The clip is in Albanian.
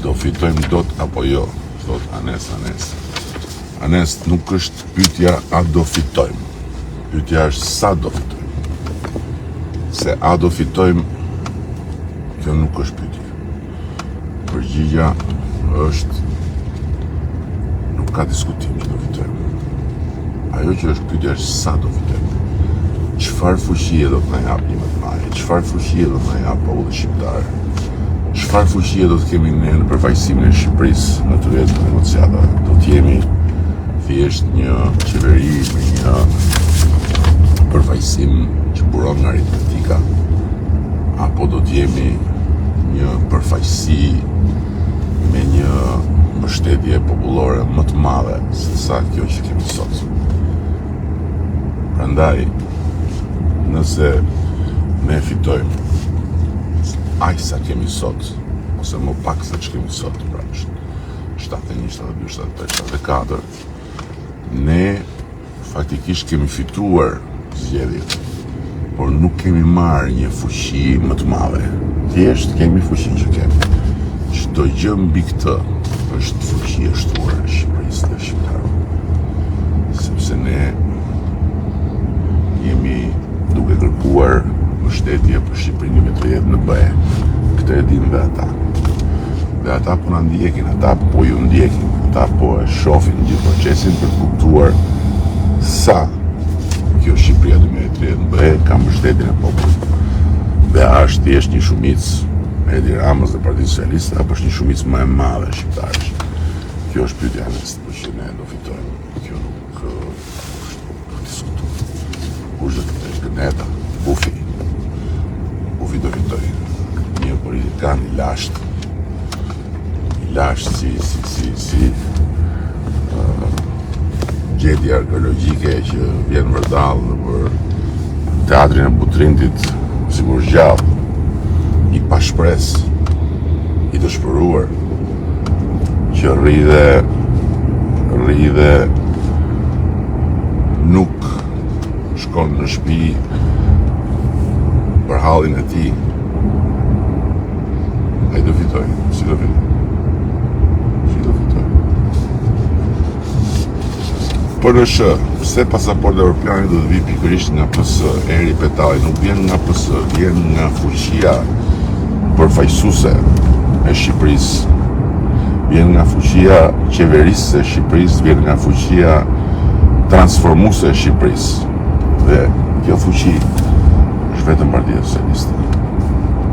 do fitojmë dot apo jo, thot Anes. Anes, nuk është pyetja a do fitojmë. Pyetja është sa do fitojmë. Se a do fitojmë, kjo nuk është pyetje. Përgjigja është nuk ka diskutim që do fitojmë. Ajo që është pyetja është sa do fitojmë. Çfarë fuqie do të na jap një mëtmaje? Çfarë fuqie do të na jap populli shqiptar? Çfarë fuqie do të kemi ne në përfaqësimin e Shqipërisë në të vetë negociatave? Do të jemi thjesht një qeveri me një përfaqësim që buron nga aritmetika, apo do të jemi një përfaqësi me një mbështetje popullore më të madhe se sa kjo që kemi sot? Prandaj, nëse ne fitojmë aq sa kemi sot, ose më pak se që kemi sot, pra 71, 72, 73, 74, ne faktikisht kemi fituar zgjedhjet, por nuk kemi marrë një fuqi më të madhe. Thjesht kemi fuqinë që kemi. Çdo gjë mbi këtë është fuqi e shtuar e Shqipërisë dhe shqiptarëve. Sepse ne jemi duke kërkuar mbështetje për Shqipërinë me të jetë në BE. Këtë e dinë dhe ata. Dhe ata po na ndjekin, ata po ju ndjekin, ata po e shohin gjithë procesin për të kuptuar sa kjo Shqipëria 2030 në BE ka mbështetjen e popullit. Dhe a është thjesht një shumicë e Edi Ramës dhe Partisë Socialiste, apo është një shumicë më e madhe shqiptarësh? Kjo është pyetja e që ne do fitojmë. Kjo nuk diskutohet. Kush do fitojë? Gëneta, Bufi do fitojë. Një politikan i lashtë si gjetje arkeologjike që vjen vërdall për teatrin e Butrindit, sigur gjallë, i pashpres, i dëshpëruar, që rri dhe nuk shkon në shtëpi për hallin e tij. Ai do fitoj, si do fitoj? Për në shë, pse pasaportë evropiane do të vi pikërisht nga PS? Eri Petaj nuk vjen nga PS, vjen nga fuqia përfaqësuese e Shqipërisë, vjen nga fuqia qeverisë e Shqipërisë, vjen nga fuqia transformuese e Shqipërisë. Dhe kjo fuqi është vetëm Partia Socialiste.